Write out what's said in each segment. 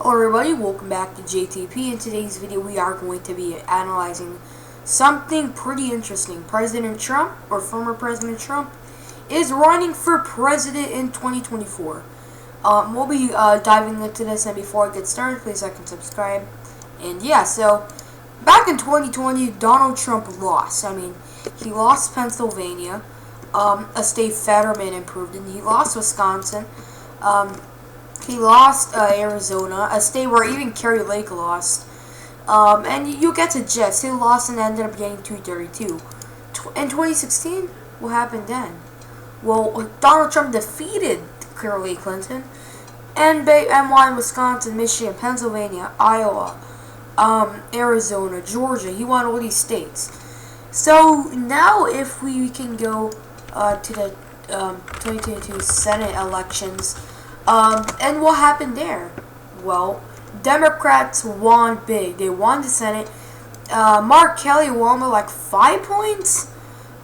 Hello everybody, welcome back to JTP. In today's video we are going to be analyzing something pretty interesting. President Trump, or former President Trump, is running for president in 2024. We'll be diving into this, and before I get started, please like and subscribe. And yeah, so back in 2020, Donald Trump lost. He lost Pennsylvania, a state Fetterman improved, and he lost Wisconsin. He lost Arizona, a state where even Kari Lake lost. And you get the gist. He lost and ended up getting 232. In 2016, what happened then? Well, Donald Trump defeated Hillary Clinton and won Wisconsin, Michigan, Pennsylvania, Iowa, Arizona, Georgia. He won all these states. So now if we can go to the 2022 Senate elections, and what happened there? Well, Democrats won big. They won the Senate. Mark Kelly won by like 5 points.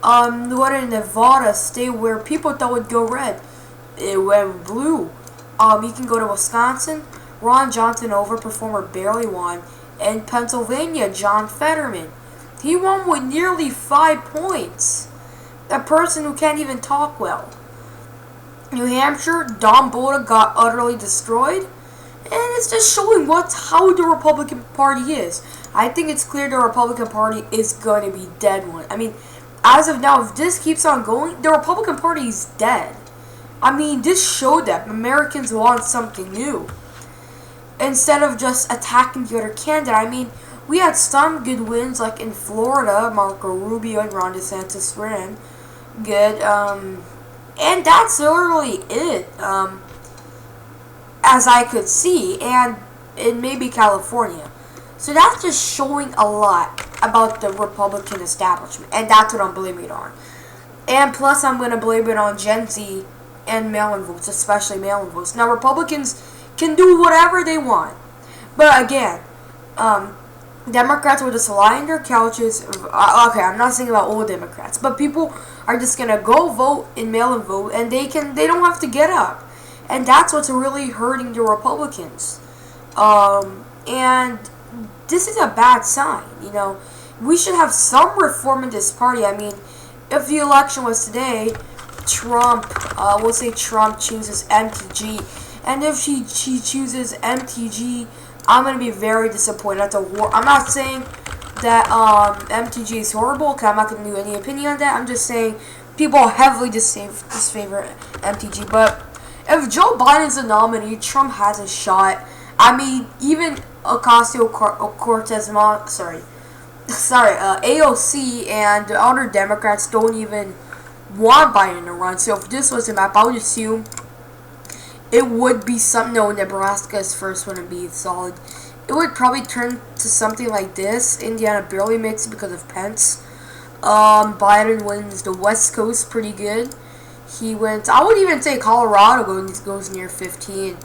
What in Nevada, state where people thought would go red, it went blue. You can go to Wisconsin. Ron Johnson, overperformer, barely won. And Pennsylvania, John Fetterman, he won with nearly 5 points. A person who can't even talk well. New Hampshire, Don Bolduc got utterly destroyed, and it's just showing how the Republican Party is. I think it's clear the Republican Party is going to be dead one. As of now, if this keeps on going, the Republican Party is dead. This showed that Americans want something new. Instead of just attacking the other candidate, we had some good wins, like in Florida, Marco Rubio and Ron DeSantis ran good, and that's literally it, as I could see, and in maybe California. So that's just showing a lot about the Republican establishment, and that's what I'm blaming it on. And plus, I'm going to blame it on Gen Z and mail-in votes, especially mail-in votes. Now, Republicans can do whatever they want, but again, Democrats will just lie in their couches. Okay, I'm not saying about all Democrats, but people are just gonna go vote in mail-in vote, and they don't have to get up, and that's what's really hurting the Republicans. And this is a bad sign. We should have some reform in this party. If the election was today, we'll say Trump chooses MTG, and if she chooses MTG, I'm going to be very disappointed. I'm not saying that MTG is horrible, because I'm not going to do any opinion on that. I'm just saying people heavily disfavor MTG. But if Joe Biden's the nominee, Trump has a shot. Even Ocasio-Cortez, AOC and the other Democrats don't even want Biden to run. So if this was a map, I would assume it would be something. No, Nebraska is first one to be solid. It would probably turn to something like this. Indiana barely makes it because of Pence. Biden wins the West Coast pretty good. He wins, I would even say Colorado goes near 15.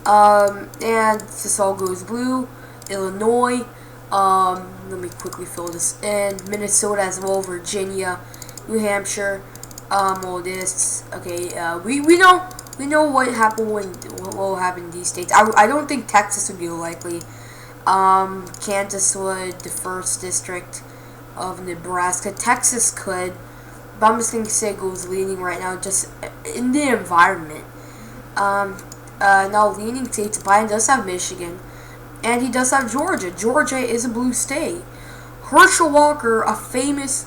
And this all goes blue. Illinois. Let me quickly fill this in. Minnesota as well. Virginia. New Hampshire. All this. Okay, we know what will happen in these states. I don't think Texas would be likely. Kansas would, the first district of Nebraska. Texas could, but I'm just going to say it goes leaning right now, just in the environment. Now leaning states, Biden does have Michigan, and he does have Georgia. Georgia is a blue state. Herschel Walker, a famous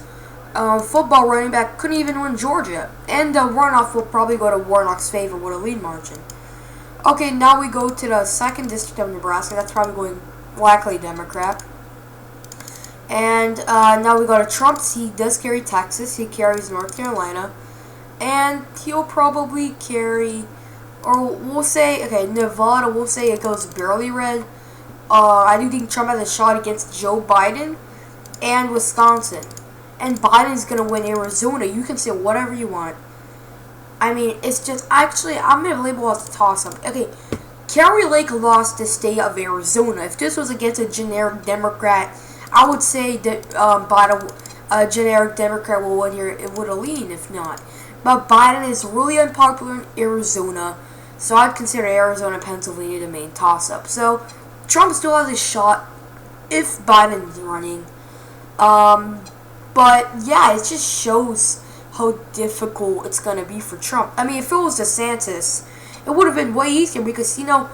football running back, couldn't even win Georgia, and the runoff will probably go to Warnock's favor with a lead margin. Okay, now we go to the second district of Nebraska. That's probably going likely Democrat. And now we go to Trump's. He does carry Texas. He carries North Carolina, and he'll probably carry, or we'll say, okay, Nevada. We'll say it goes barely red. I do think Trump has a shot against Joe Biden and Wisconsin. And Biden's going to win Arizona. You can say whatever you want. It's just, actually, I'm going to label it as a toss-up. Okay, Kari Lake lost the state of Arizona. If this was against a generic Democrat, I would say that Biden, a generic Democrat, will win here with a lean, if not. But Biden is really unpopular in Arizona. So I'd consider Arizona, Pennsylvania the main toss-up. So Trump still has a shot if Biden's running. But yeah, it just shows how difficult it's going to be for Trump. I mean, if it was DeSantis, it would have been way easier because, you know,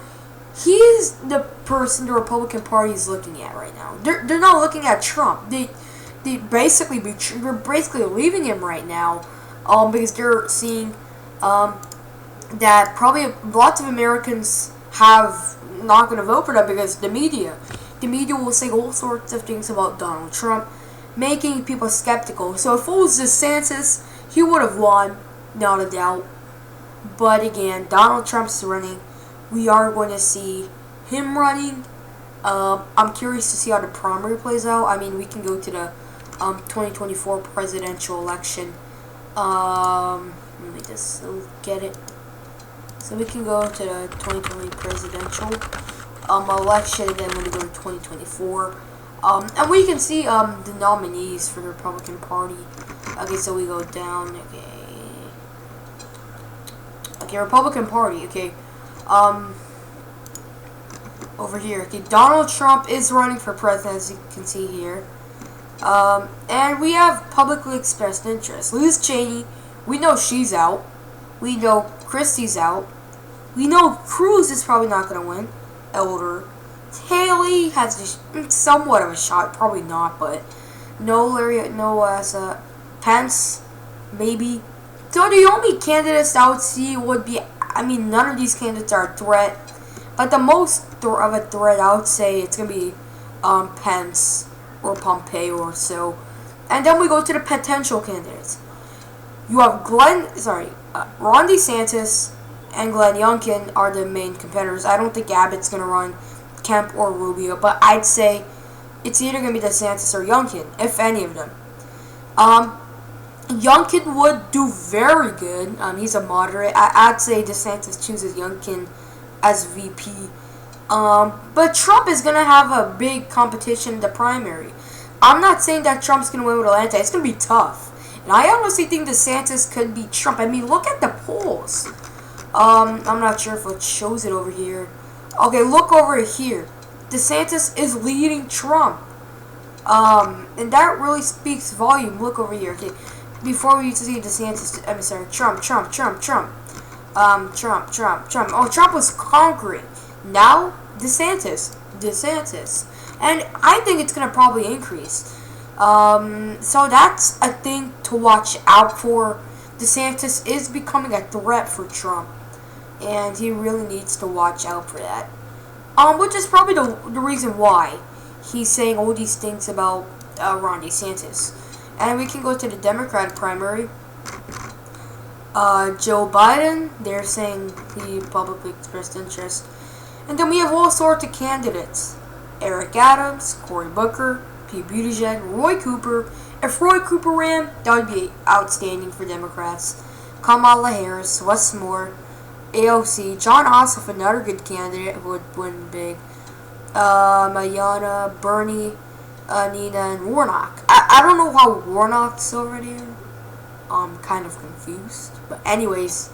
he is the person the Republican Party is looking at right now. They're not looking at Trump. They're basically leaving him right now, because they're seeing that probably lots of Americans have not going to vote for them because the media will say all sorts of things about Donald Trump, making people skeptical. So if it was DeSantis, he would have won, not a doubt. But again, Donald Trump's running. We are going to see him running. I'm curious to see how the primary plays out. I mean, we can go to the 2024 presidential election. Let me just get it. So we can go to the 2020 presidential election, and then we're going to go to 2024. And we can see the nominees for the Republican Party. Okay, so we go down. Okay, Republican Party. Okay, over here. Okay, Donald Trump is running for president, as you can see here. And we have publicly expressed interest. Liz Cheney, we know she's out. We know Christie's out. We know Cruz is probably not going to win. Elder. Haley has somewhat of a shot, probably not, but Pence, maybe. So the only candidates I would see would be, I mean, none of these candidates are a threat, but the most of a threat I would say it's going to be Pence or Pompeo or so. And then we go to the potential candidates. You have Ron DeSantis and Glenn Youngkin are the main competitors. I don't think Abbott's going to run, Kemp or Rubio, but I'd say it's either going to be DeSantis or Youngkin, if any of them. Youngkin would do very good. He's a moderate. I'd say DeSantis chooses Youngkin as VP. But Trump is going to have a big competition in the primary. I'm not saying that Trump's going to win with Atlanta. It's going to be tough. And I honestly think DeSantis could beat Trump. I mean, look at the polls. I'm not sure if it shows it over here. Okay, look over here. DeSantis is leading Trump. And that really speaks volume. Look over here. Okay, before we used to see DeSantis, I'm sorry, Trump. Oh, Trump was conquering. Now, DeSantis. And I think it's going to probably increase. So that's a thing to watch out for. DeSantis is becoming a threat for Trump, and he really needs to watch out for that. Which is probably the reason why he's saying all these things about Ron DeSantis. And we can go to the Democratic primary. Joe Biden, they're saying he publicly expressed interest. And then we have all sorts of candidates. Eric Adams, Cory Booker, Pete Buttigieg, Roy Cooper. If Roy Cooper ran, that would be outstanding for Democrats. Kamala Harris, Wes Moore, AOC, John Ossoff, another good candidate who would win big. Ayanna, Bernie, Nina, and Warnock. I don't know how Warnock's over there. I'm kind of confused. But anyways,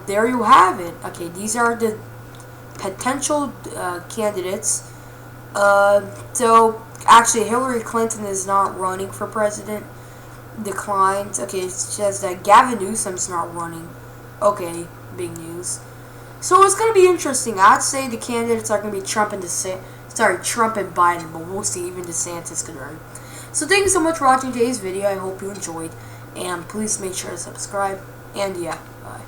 there you have it. Okay, these are the potential candidates. So actually, Hillary Clinton is not running for president. Declined. Okay, it says that Gavin Newsom's not running. Okay, big news. So it's gonna be interesting. I'd say the candidates are gonna be Trump and Biden, but we'll see. Even DeSantis could run. So thank you so much for watching today's video. I hope you enjoyed, and please make sure to subscribe. And yeah, bye.